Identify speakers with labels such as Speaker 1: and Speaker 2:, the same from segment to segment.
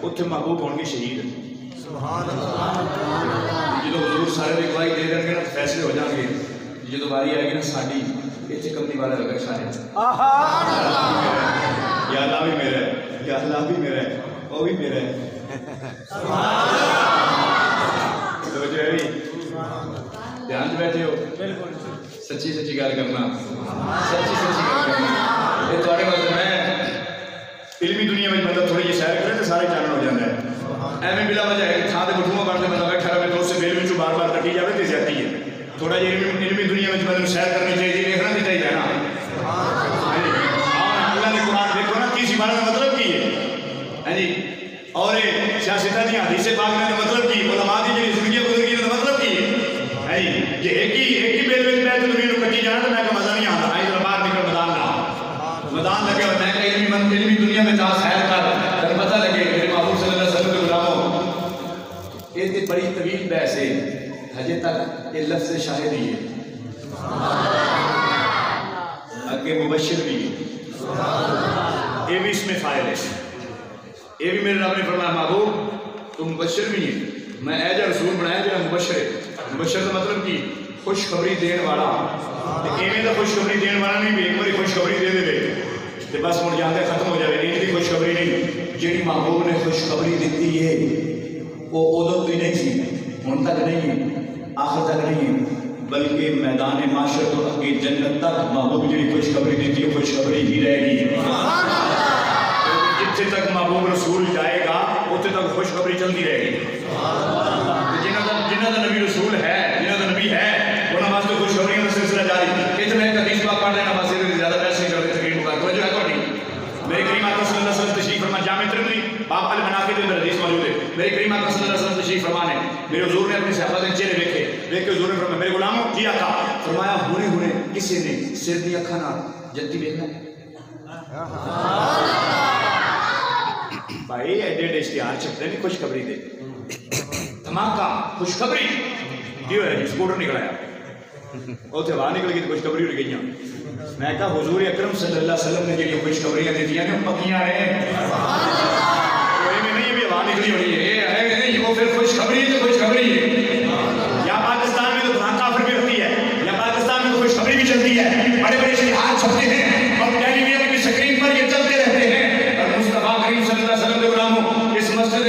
Speaker 1: उत्थे महबूब होंगे शहीद। जो हजूर सारे गवाही दे देंगे ना फैसले हो जाएंगे। जो बारी आएगी ना साड़ी इतने कमली वाला लगा सारे या अल्लाह भी मेरा है, या अल्लाह भी मेरा है, वो भी मेरा है। तो जो है भी ध्यान से बैठे हो, सच्ची सच्ची गल करना, सच्ची सच्ची गल करना। ये थोड़े वास्ते मैं इलमी दुनिया में मतलब थोड़ी जी सैर करे तो सारे जानन हो जाता है। एवं बिला वजह है थां ते बठूआ बनते बंदा बैठा रहे तो उससे बेल में बार बार कटी जाए तो ज्यादा है। थोड़ा जी इलमी दुनिया में मतलब सैर करनी चाहिए, देखना भी चाहिए ना। अल्लाह ने कुरान देखो ना तीस इबारत का मतलब की है जी। और सियासत दी हदीसे पाक ने मतलब की उलमा दी जी जिंदगी गुजरी का मतलब की है जी। एक ही बेल में बैठ दुनिया को कटी जाना तो मैं का मजा नहीं आता। आई जरा बाहर निकल मैदान ना मैदान लगे और मैं इलमी दुनिया में जा सैर कर तब पता लगे मेरे महबूब सल्लल्लाहु अलैहि वसल्लम के गुलामों ये बड़ी तवील बहस है। हजे तक ये लफ्ज़ शाहिद ही है, आगे मुबश्शिर भी है, ये भी इसमें फायद है। ये भी मेरे रब ने फरमाया महबूब तुम मुबश्शिर भी है, मैं ऐजा रसूल बनाया जो मुबश्शिर है। मुबश्शिर का मतलब कि खुशखबरी देने वाला। इवें तो खुशखबरी देने वाला नहीं भी एक बार खुशखबरी दे दे तो बस मुड़ जाते खत्म हो जाए। इनकी खुशखबरी नहीं, जी महबूब ने खुशखबरी दी है वो उदो भी नहीं थी, हुण तक नहीं है, आखिर तक नहीं है, बल्कि मैदान माशर तो अगे जन्नत तक महबूब जी खुशखबरी दी है खुशखबरी ही रहेगी। जिथे तक महबूब रसूल जाएगा उतने तक खुशखबरी चलती रहेगी। जिन्हों का नबी रसूल है, जिन्हों का नबी है उन्होंने वास्ते खुशखबरी का सिलसिला जारी। इतने हदीस पाक पढ़ लेना बस ज्यादा पैसे नहीं करते तकरीर मुका तो जो है कोई मेरे करीम आका सल्लल्लाहु अलैहि वसल्लम तशरीफ फरमा जामे तिरमिज़ी बाब अल मनाक़िब के अंदर हदीस मौजूद है। मेरे करीम आका सल्लल्लाहु अलैहि वसल्लम तशरीफ फरमा ने मेरे हुजूर ने अपने सहाबा के चेहरे देखे देख के हुजूर ने फरमाया मेरे गुलामों जी आका फरमाया हुने हुने किसी ने सिर दी अखां नाल जन्नती देखना भाई एडे एडे इश्तिहार छपते नहीं खुशखबरी दे धमाका खुशखबरी क्यों है जी स्कूटर निकलाया उसे बाहर निकल गई तो खुशखबरी उड़ गई। मैं कहा हुजूर अकरम सल्लल्लाहु अलैहि वसल्लम ने जो खुशखबरियां दी हैं पक्कियां हैं नहीं भी बाहर निकली हुई है नहीं वो फिर खुशखबरी तो खुशखबरी है। या पाकिस्तान में तो धमाका फिर भी होती है या पाकिस्तान में तो खुशखबरी भी चलती है। बड़े बड़े इश्तिहार छपते हैं और टेलीविजन की स्क्रीन पर ये चलते रहते हैं और मुस्तफा करीम सल्लल्लाहु अलैहि वसल्लम के गुलामों इस मस्जिद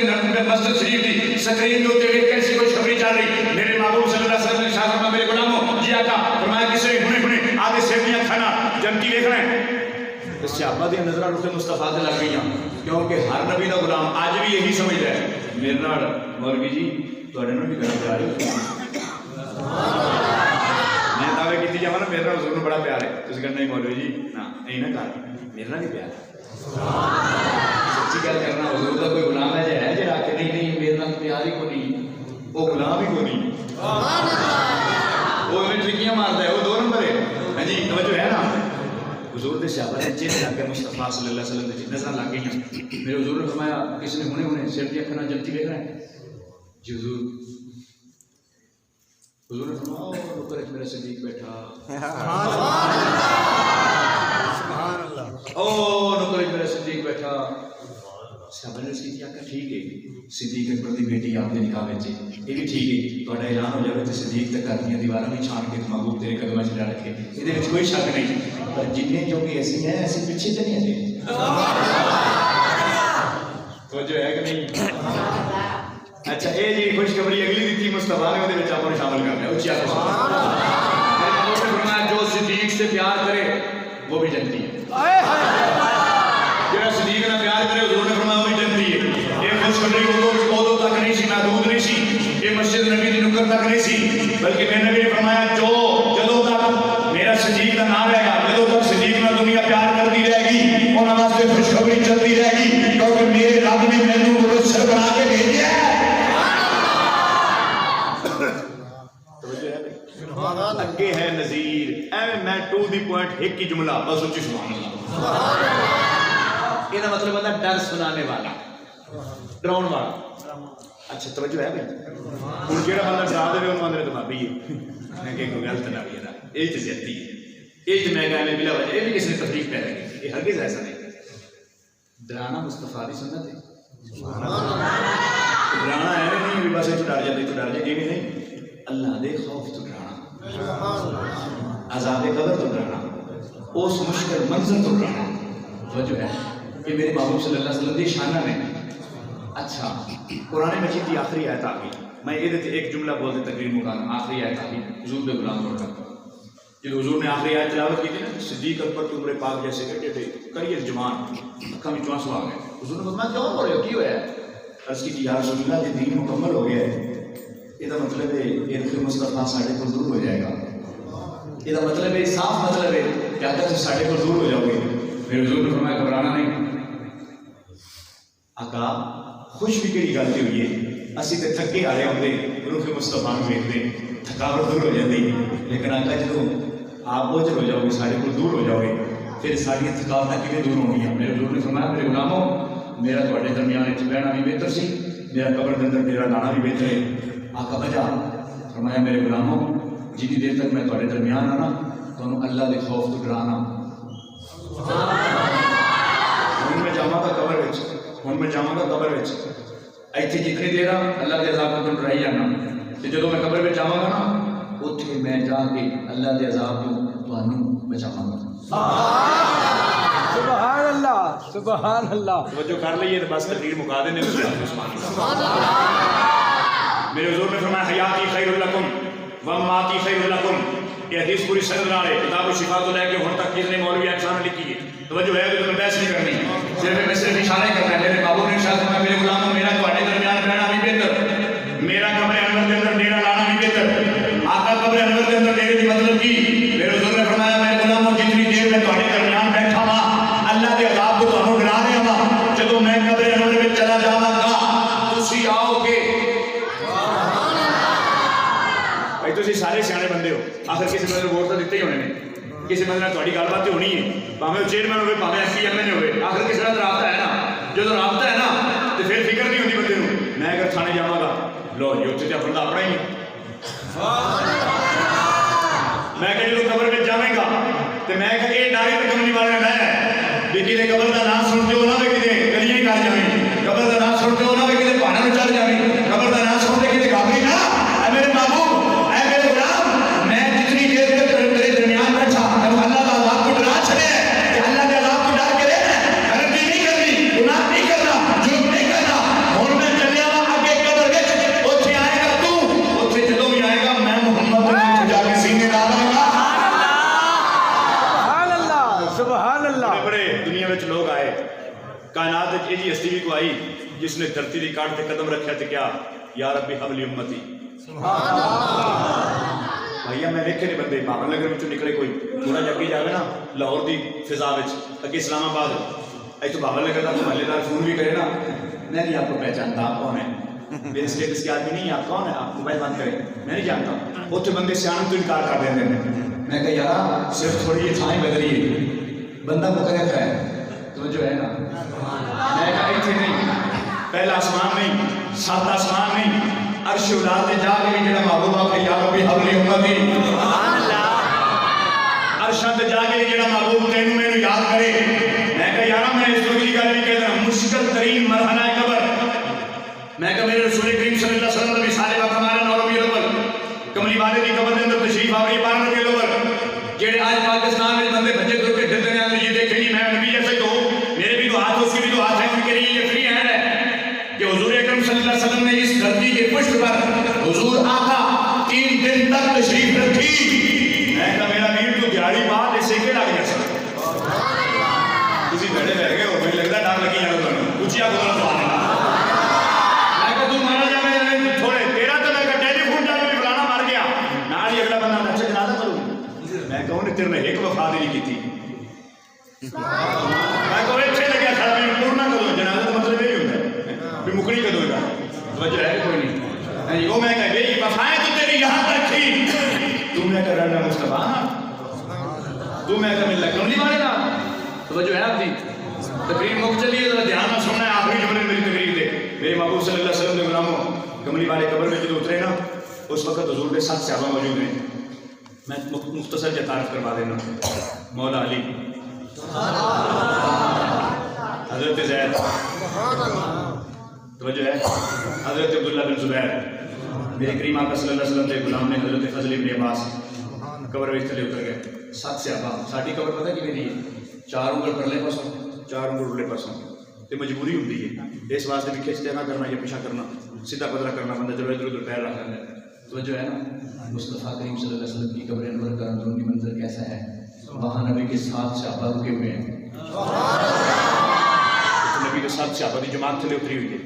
Speaker 1: शरीफ की स्क्रीन के ऊपर कैसी खुशखबरी चल रही। मेरे महबूब सल्लल्लाहु अलैहि वसल्लम ने शाह फरमाया मेरे गुलामों जी आका फरमाया किसी हुने हुने आगे सेवियां खाना जन्नती देख रहे हैं। सहाबा दी नजर रुख मुस्तफा से लग गई क्योंकि हर नबी का गुलाम अज भी यही समझदा है मेरे नाल मौलवी जी तुहाडे नाल भी करना प्यार है। मैं दावे की जावा ना मेरे नाल हुजूर नूं बड़ा प्यार है तुसीं कहना नहीं मौलवी जी ना नहीं ना कर मेरे नाल भी प्यार है। सच्ची गल करना हुजूर का कोई गुलाम है जो आके नहीं नहीं मेरे नाल प्यार ही कोई वो गुलाम ही कोई वो इवें ट्रिकियां मारता है वो दो नंबर है। हाँ जी तवज्जो है ना। हुजूर के सहाबा ने चेहरे लग गए मुस्तफा सल्लल्लाहु अलैहि वसल्लम की नजर लग गई। मेरे हुजूर ने फरमाया किसी ने हुने हुने सिर की अखां जन्नती देख रहे हैं जी हुजूर ने फरमाया ऊपर मेरा सिद्दीक बैठा ओ ऊपर मेरा सिद्दीक बैठा। सहाबा ने उसकी आखा ठीक है सिद्दीक अकबर की बेटी आपके निकाह में ये भी ठीक है थोड़ा ऐलान हो जाए तो सिद्दीक तक कर दिया दीवारों में छान के महबूब तेरे कदम से रखे ये कोई शक नहीं। पर जिन्हें जो कि ऐसी हैं ऐसे पीछे तो नहीं आते तो जो है कि नहीं। अच्छा ये जी खुशखबरी अगली दी थी मुस्तफा ने वो शामिल कर लिया उच्ची जो सिद्दीक से प्यार करे वो भी जन्नती है। जो सिद्दीक ने प्यार करे हुजूर ने फरमाया वो भी जन्नती है। ये खुशखबरी उदों तक नहीं सी महदूद नहीं सी ये मस्जिद नबी की नुक्कड़ तक नहीं सी बल्कि मेरे नबी ने फरमाया जो जदों तक मेरा सिद्दीक का नाम रहेगा जदों तक सिद्दीक में दुनिया प्यार करती रहेगी उन्होंने वास्ते खुशखबरी चलती रहेगी क्योंकि मेरे रब ने मैनू मुबश्शिर बना के भेजा है। अगे है नज़ीर एवं मैं टू दी पॉइंट एक ही जुमला बस उच्ची सुभान अल्लाह इसका मतलब होता है डर सुनाने वाला डराउन वाला। अच्छा तवज्जो है भाई हुण जेड़ा बंदा डरा देवे उन्होंने आंदे तो भाभी मैं कहीं कोई गलत ना भी है ना ये तो ज्यादती है ये तो मैं कहने बिला वजह ये भी किसी ने तफरीक पैदा की ये हरगिज़ ऐसा नहीं। डराना मुस्तफा की सुन्नत है डराना है नहीं भी बस तू डर जाती तू डर जाएगी भी नहीं, अल्लाह दे खौफ तो डराना, अज़ाब कब्र तो डराना, उस मुश्किल मंज़िल तो डराना। वजह है कि मेरे महबूब सल्लल्लाहु अलैहि वसल्लम दी शान में। अच्छा, कुरान मजीद की आखिरी आयत आ गई, मैं ये एक जुमला बोल दे तकरीर मुकान आखिरी आयत आ गई हुजूर पे गुलाम होकर। जब हुजूर ने आखिरी आयत तिलावत की थी ना, सिद्दीक अकबर तो उम्र पाक जैसे कटे थे, करिए जवान अखा में आंसू आ गए। हुजूर ने फरमाया क्यों हो रहे हो, की होया? अर्ज़ की या रसूल अल्लाह, ये दीन मुकम्मल हो गया है, इसका मतलब है इर्क़ मुस्तफ़ा साढ़े को दूर हो जाएगा, इसका मतलब है साफ मतलब है कि अगर तुम साढ़े को दूर हो जाओगे। मेरे हुजूर ने फरमाया घबराना नहीं आका, खुश भी कई गल हुई है, असी तो थके आ रहे होंगे रूह मुस्तफा में वेखते थकावट दूर हो जाती, लेकिन आका जो आप बोझल हो जाओगे साढ़े को दूर हो जाओगे फिर साड़ियाँ थकावट किमें दूर होंगी। मेरे हुजूर ने फरमाया मेरे गुलामों, मेरा थोड़े दरमियान बहना भी बेहतर सी, मेरा कब्र के अंदर मेरा लाना भी बेहतर है। आका वजह फरमाया मेरे गुलामों, जितनी देर तक मैं थोड़े दरमियान आना तो अल्लाह के खौफ तो डराना। हूँ मैं जावांगा कब्र विच, हूँ मैं जावांगा कब्र विच, इत्थे जितनी देर अल्लाह के अज़ाब तो डराई जाना, तो जो मैं कब्र में जावांगा ना उत्थे मैं जाके अल्लाह के अज़ाब तो तुहानू बचावांगा।
Speaker 2: सुभान अल्लाह, सुभान अल्लाह।
Speaker 1: तवज्जो कर लीजिए तो बस तकरीर मुका देने। मेरे हुजूर ने फरमाया हयाती खैरुल लकुम व माती खैरुल लकुम, ये हदीस पूरी सनद नाल है, किताब शिफा तो लेके हुन तक कितने मौलवी अहसान लिखी है। तवज्जो है तो मैं बहस नहीं करनी, सिर्फ इशारा करना है। मेरे बाबू ने इरशाद फरमाया मेरे गुलामों, मेरा तुम्हारे दरमियान रहना भी बेहतर, मेरा कब्र अनवर के अंदर डेरा लाना भी बेहतर। आका कब्र अनवर के अंदर डेरे की मतलब की, मेरे हुजूर ने फरमाया मेरे गुलामों, जितनी देर मैं तुम्हारे दरमियान बैठा वा अल्लाह के अज़ाब को तुहानू डरा रहा वा, जदों मैं कब्र अनवर में चला जावांगा तुसी आओगे। भाई तुसी सारे सियाने बंदे हो, आखिर किसी बंदे वोट तो दिते ही होने ने, किसी बंदे नाल तुहाडी गलबात होनी है, भावें चेयरमैन होवे भावें एमपी एमएलए होवे, आखिर किसी नाल राबता है ना। जो राबता है ना तो फिर फिक्र नहीं होती बंदे को। मैं अगर थाने जावांगा लो जी उत्थे तो बंदा अपना ही है, मैं कहीं जो कब्र में जावेगा तो मैं ये डायरी पे कमली वाले मैं बेटी ने कब्र का नाम सुनते हो ना वे किते गलियां ही कर जावे, कब्र का नाम सुनते हो ना वे किते पहाड़ों में चढ़ जावे, कब्र का नाम सुनते किते घाबरी ना। ऐ मेरे बाबू, ऐ मेरे गुलाम, मैं जितनी देर तक तेरे दरमियान बैठा जब अल्लाह का अज़ाब को डरा छड़े कि अल्लाह के अज़ाब को डर के रहना, गलती नहीं करनी, गुनाह नहीं करना, जुर्म नहीं करना। हुण मैं चलिया वा आगे कब्र विच, उत्थे आएगा तू, उत्थे जदों भी आएगा मैं मुहम्मद ने उत्थे जाके सीने ला लांगा।
Speaker 2: सुभान अल्लाह।
Speaker 1: बड़े दुनिया में लोग आए, कायनात जी हस्ती भी को आई जिसने धरती की काट से कदम रखा तो क्या या रब्बी हबली उम्मती। भैया मैं देखे नहीं बंदे भावन नगर में निकले, कोई थोड़ा जगी जाए ना लाहौर की फिजा अगे इस्लामाबाद तो भावन नगर का महल्लेदार फोन भी करे ना, मैं नहीं आपको पहचानता, आप कौन है, मेरे स्टेटस के आदमी नहीं, आप कौन है, आप मोबाइल बंद करें, मैं नहीं जानता। उत्थे बंदे सियाने तो इनकार कर देते हैं। मैं कहा यार सिर्फ थोड़ी ये थाएं बदली है, बंदा मुकर्रर है तो जो है ना। मैं कहा इतने नहीं, पहला आसमान नहीं, सात आसमान नहीं, अर्श उलाद से जाके भी जेड़ा महबूबा के या रब्बी हबली उम्मती, अर्शां ते जाके भी जेड़ा महबूब तेनू मैनू याद करे। मैं कहा यार मैं इस दुख की गल नहीं कहता, मुश्किल तरीन मरहला है कब्र। मैं कहा मेरे रसूल करीम सल्लल्लाहु अलैहि वसल्लम विसाले वक्त हमारे 9 रबीउल अव्वल कमली वाले की कब्र के अंदर तशरीफ आ गई 12 रबीउल अव्वल। जेड़े आज पाकिस्तान में बंदे भज्जे फिर के फिरते हैं, ये देखे नहीं मैं नबी जैसे तो मेरे भी तो हाथ उसके भी तो हाथ है, उनके लिए ये फ्री हैंड है कि हुजूर अकरम सल्लल्लाहु अलैहि वसल्लम ने इस धरती के पुष्ट पर हुजूर आका 3 दिन तक तशरीफ रखी। मैं कहा मेरा वीर तू दिहाड़ी बाद ऐसे के लग गया सर, तुसी बड़े रह गए हो, मुझे लगता डर लगी जाना तुहानू पूछिया बोलना सुभान अल्लाह। मैं कहा तू मारा जावे थोड़े तेरा तो मैं कहा टेलीफोन जाके भी फलाना मर गया नाल ही अगला बंदा अच्छा जनाजा करूं। मैं कहूँ ने तेरे एक वफा नहीं की थी, मैं कहूँ इतने लगे खड़ा भी पूर्ण करो जनाजा का मतलब यही होता है भी मुकनी कदों का वजह है कोई नहीं। वो मैं कह गई वफाएं तो तेरी यहाँ पर थी, तू मैं कर रहा मुस्तफा, तू मैं कर मिल कमली वाले ना तो वजह है आपकी तकरीर मुक चलिए, जरा ध्यान में सुनना है आखिरी जुमले मेरी तकरीर दे। मेरे महबूब सल्लल्लाहु अलैहि वसल्लम के गुलामों, कमली वाले कब्र में जो उतरे ना उस वक्त हुजूर के 7 सहाबा मौजूद हैं। मैं मुख्तसर जतारफ करवा देना। मौला अली, हजरत ज़ैद, तो जो है हज़रत अब्दुल्ला बिन ज़ुबैर मेरे करीम आका सल्लल्लाहु अलैहि वसल्लम के गुलाम ने हज़रत फ़ज़ल इब्न अब्बास कब्र विच थले उतर गए। 7 सहाबा साडी कब्र पता किवें दी है 4 उंगल परले पासों 4 उंगल उरले पासों ते मजबूरी हुंदी है इस वास्ते भी खिंचते ना करना या पीछा करना सीधा पदरा करना बंदा जब इधर उधर पैर रख लेता है। तो जो है ना मुस्तफ़ा करीम सल्लल्लाहु अलैहि वसल्लम की कब्र अनवर का अंदरूनी मंजर कैसा है, वहाँ नबी के 7 सहाबा रुके हुए हैं। नबी के 7 सहाबा की जमात थले उतरी हुई है।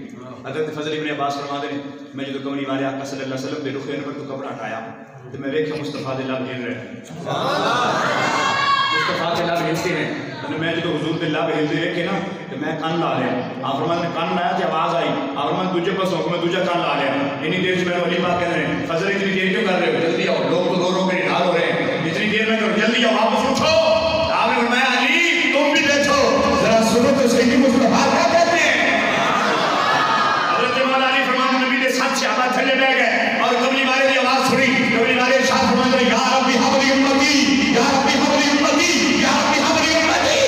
Speaker 1: हज़रत फ़ज़ल इब्न अब्बास फरमाते हैं मैं जो कमली वाले आका सल्लल्लाहु अलैहि वसल्लम दे रुखे अनवर तो कब्र हटाया तो मैं वेख्या मुस्तफ़ा दे लब हिल रहे हैं, मुस्तफ़ा के लब हिलते हैं। तो मैं जो हुजूर के लब हिलते देखे ना तो मैं कान ला लिया। आप फरमान ने कान लाया तो आवाज़ आई, आप फरमान दूजे पासों मैं दूजा कान ला लिया। इतनी देर से मैंने वली बात कह रहे हैं फ़ज़ल इतनी देर क्यों कर रहे हो, जल्दी आओ, लोग तो रो के निहाल हो रहे हैं, इतनी देर में करो, जल्दी आओ वापस उठो। आपने फरमाया अली तुम भी बैठो जरा सुनो तो सही मुस्तफ़ा क्या कहते हैं। हज़रत मौला अली फरमान नबी ने 7 सहाबा थले बैठ गए और कमली वाले की आवाज़ सुनी। कमली वाले इरशाद फरमाते या रब्बी हबली उम्मती या रब्बी हबली उम्मती या रब्बी हबली उम्मती।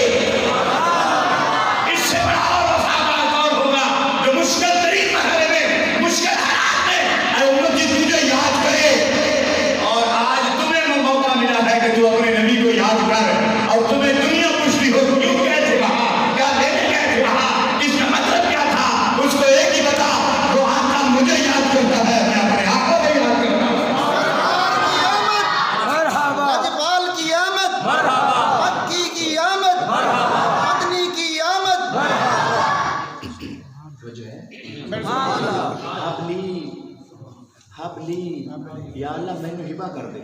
Speaker 1: इससे बड़ा और वफादार कौन होगा जो मुश्किल तरीन मरहले में मुश्किल हालात में उम्मत की तुझे याद करे। और आज तुम्हें मौका मिला है कि तू अपने नबी को याद कर और तुम्हें दुनिया पूछती हो क्यों गए थे वहां, क्या लेने गए थे वहां, इसका मतलब क्या था, उसको एक ही बता वो आका मुझे याद करता है, मैं अपने आप को भी याद करता हूं।
Speaker 2: मरहबा
Speaker 3: अजमाल की आमद, मक्की की आमद, मदनी की आमद।
Speaker 1: तो जो है हबली या अल्लाह मैंने हिबा कर दे।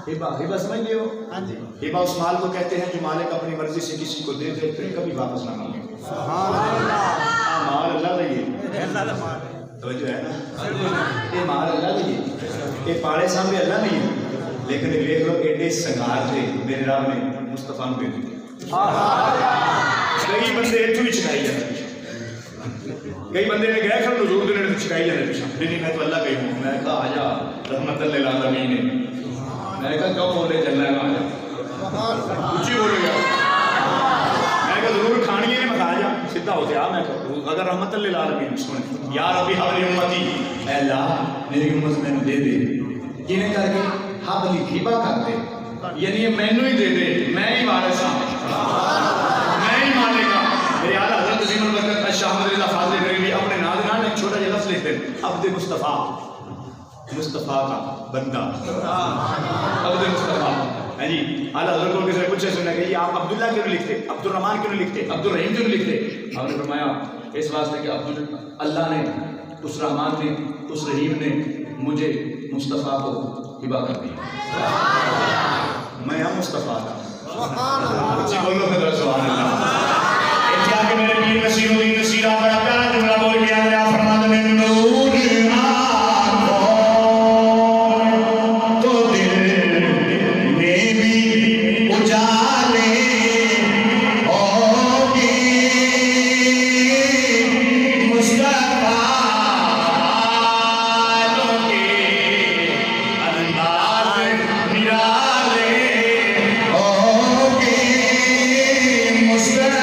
Speaker 1: हिबा हिबा समझ लियो। हिबा उस माल को कहते हैं जो मालिक अपनी मर्जी से किसी को दे दे फिर कभी वापस ना मांगे। माल अल्लाह दा ही तो जो है ना ये माल अल्लाह दा ही ये पाड़े सामने अल्लाह नहीं है, लेकिन देख लो एडे संगार थे मेरे रब ने मुस्तफा को दे दिए। कई बंदे इत्थों ही छिकाई जाते, कई बंदे ने गए खड़े हुजूर दे ने छिकाई जाते पीछे नहीं मैं तो अल्लाह कही हूं। मैं कहा आजा रहमतुल लिल आलमीन ने मैं कहा क्यों बोले चलना है आजा ऊंची बोलेगा। मैं कहा जरूर खानी है मैं कहा जा सीधा हो जा। मैं अगर रहमतुल लिल आलमीन सुन या रब्बी हबली उम्मती ऐ अल्लाह मेरी उम्मत मैंने दे दे किने करके हबली हिबा कर दे यानी मैनू ही दे दे मैं ही वारिस हां मैं ही मालिका। मेरे आला हज़रत अज़ीमुल बरकत शाह अहमद रज़ा फाज़िल बरेलवी अपने नाम नाम एक छोटा सा लफ्ज़ लिखते हैं अब्द मुस्तफ़ा, मुस्तफ़ा का बंदा अब्द मुस्तफ़ा है जी। आला हज़रत को किसी ने पूछे सुना कि आप अब्दुल्ला क्यों लिखते, अब्दुल रहमान क्यों लिखते, अब्दुल रहीम क्यों लिखते। आपने फरमाया इस वास्ते कि अब्दुल अल्लाह ने उस रहमान ने उस रहीम ने मुझे मुस्तफ़ा को हिबा कर दिया। मैं हम मुस्तफ़ा का जी बोलो मेरा सुभान अल्लाह। इत्थे आके मेरे पीर नसीरुद्दीन नसीरा बड़ा प्यारा जुमला बोल के आया फरमाते हैं नूर आंखों तो दिल में भी उजाले होंगे मुस्तफ़ा के अंदाज़ निराले होंगे मुस्तफ़ा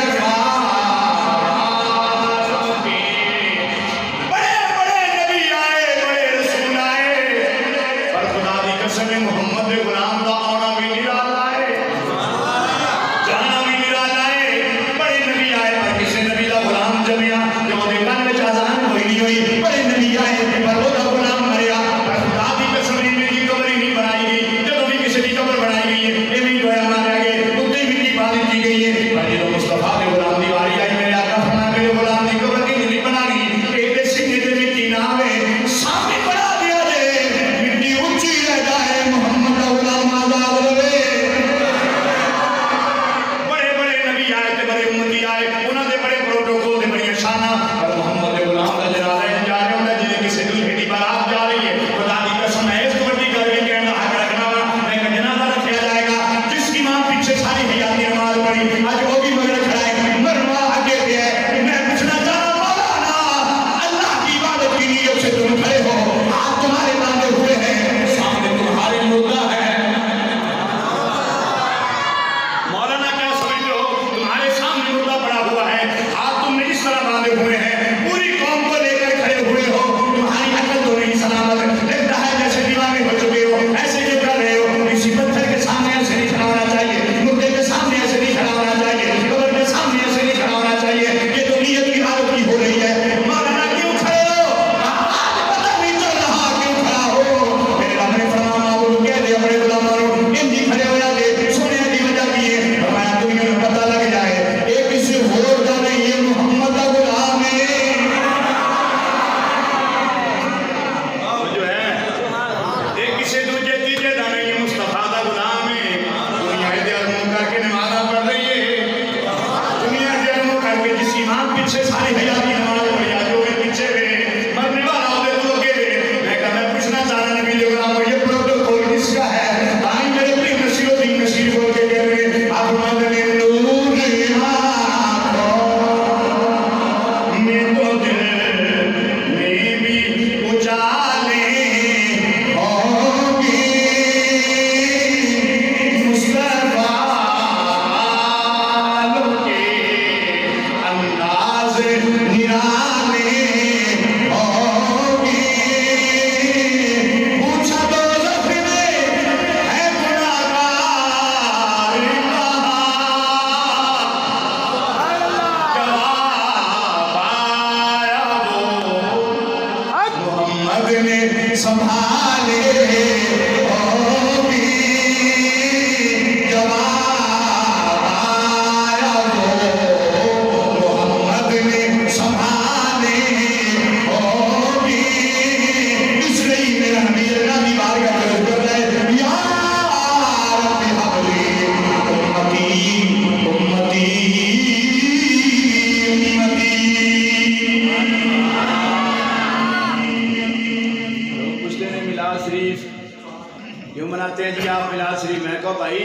Speaker 1: कहा भाई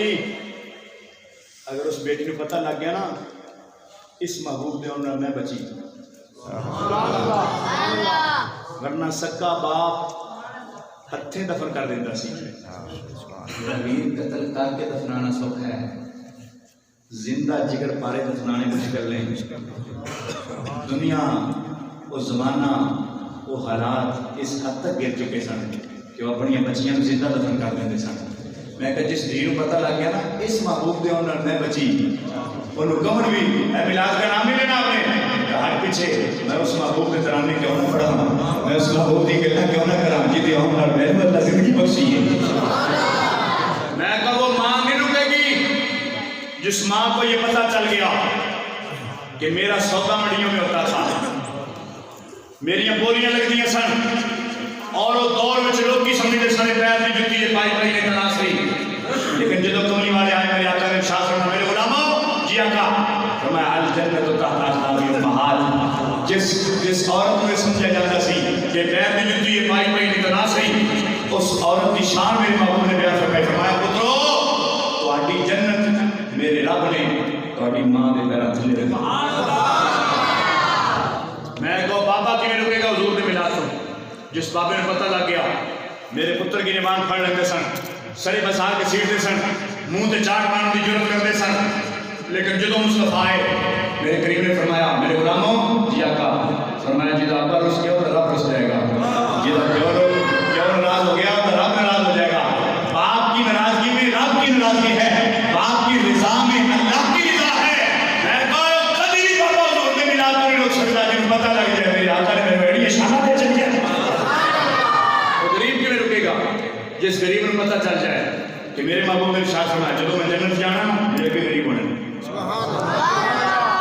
Speaker 1: अगर उस बेटी को पता लग गया ना इस महबूब दे उन्हें मैं बची, वरना सक्का बाप हथे दफन कर देता सी। वीर कतल करके दफनाना सौखा है, जिंदा जिगर पारे दफनाने मुश्किल नहीं। दुनिया वो जमाना वो हालात इस हद तक गिर चुके सन कि वो अपनी बच्चियां को जिंदा दफन कर देते सन। मैं कहा जिस धीर को पता लग गया ना इस महबूब दे उन्हें मैं बची, उन्होंने कमर भी मिलाद का नाम ही लेना आपने हर पीछे मैं उस महबूब के तराने क्यों ना पढ़ा, मैं उस महबूब की गल्ला क्यों ना करा जिते हम अल्लाह जिंदगी बख्शी है। मैं कहा वो मां नहीं रुकेगी जिस मां को ये पता चल गया कि मेरा सौदा मंडियों में होता था, मेरिया बोलियां लगदियां सन और वो दौर में लोग की समझते सारे पैर की जुत्ती है पाई पाई ने तलाश रही। लेकिन जब कमली वाले आए मेरे आका ने शासन मेरे गुलामों जी आका फरमाया अल जन्नत तहत अक़दामिल महल। जिस औरत में समझा जाता सी कि पैर की जुत्ती है पाई पाई ने तलाश रही, उस औरत की शान मेरे महबूब ने बयान फरमाया पुत्रो तुम्हारी जन्नत मेरे रब ने तुम्हारी मां के पैरों थले रखी। मैं कहो बाबा किवें रुकेगा हुजूर ने मिला तो जिस बाबे ने पता लग गया मेरे पुत्र की निमान फड़ लेंगे सन, सरे बसार के सीटते सन, मुंह से चाट मारने की जरूरत करते सन। लेकिन जो मुस्तफा आए मेरे करीब ने फरमाया मेरे गुलामों जी आका फरमाया जिदा अब्बा रुस गया तो रब रुस जाएगा, जिदा क्यों नाराज हो गया तो रब नाराज हो जाएगा। बाप की नाराजगी में रब की नाराजगी है, बाप की रिजा में अल्लाह की रिजा है। मैं कहो कभी भी बाबा हुजूर ने मिला तो नहीं रोक सकता जिनको पता लग जाए मेरे आका ने मेरे बेड़ी इशारा दे चल गया। जिस गरीब को पता चल जाए कि मेरे महबूब ने इरशाद फरमाया जब मैं जन्नत जाना मेरे भी गरीब होने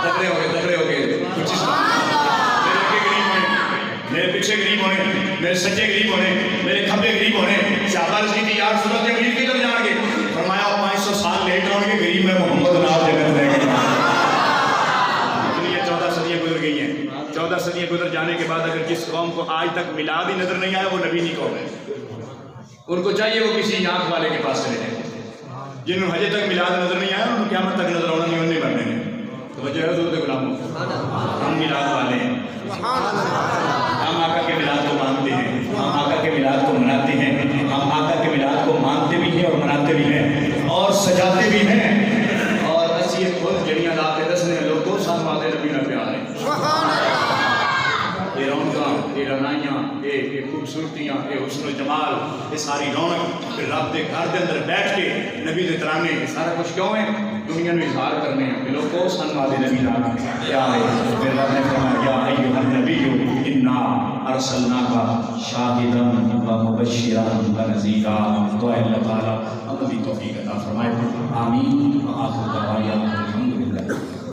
Speaker 1: तगड़े हो गए कुछ मेरे के गरीब होने, मेरे पीछे गरीब होने, मेरे सच्चे गरीब होने, मेरे खब्बे गरीब होने। सहाबा रज़ी की यार सूरत अमीर की तरफ जाएंगे फरमाया 500 साल लेट होंगे गरीब में मोहम्मद नाम जन्नत रहेंगे। दुनिया 14 सदियां गुजर गई हैं, 14 सदियां गुजर जाने के बाद अगर जिस कौम को आज तक मिलाद ही नजर नहीं आया वो नबी नहीं कौम है। उनको चाहिए वो किसी आंख वाले के पास चले जाए, जिन्होंने हजे तक मिलाद नजर नहीं आया उनको क़यामत तक नजर आना नहीं उन्हें बनने तो वजह है हुजूर के गुलामों हम मिलाद वाले हैं, हम आका के मिलाद को मानते हैं, हम आका के मिलाद को मनाते हैं, हम आका के मिलाद को मानते भी हैं और मनाते भी हैं और सजाते भी हैं। और असी खुद जड़ियाँ ला के दसने लोगों साथ वादे नबी ना प्यार है। ये रौनकां ये रनाइयां ये खूबसूरतियां ये हुस्न जमाल ये सारी रौनक फिर रब के घर के अंदर बैठ के नबी के तराने सारा कुछ क्यों है दुनिया में इजहार करने हैं कि लोगों सनवादे नबी लाना क्या है। फिर रब ने फरमाया या अय्युहन नबिय्यु इन्ना अरसलनाका शाहिदन व मुबश्शिरन व नज़ीरा। तो अल्लाह ताला हम भी तौफीक अता फरमाए। आमीन। आखिर दवाया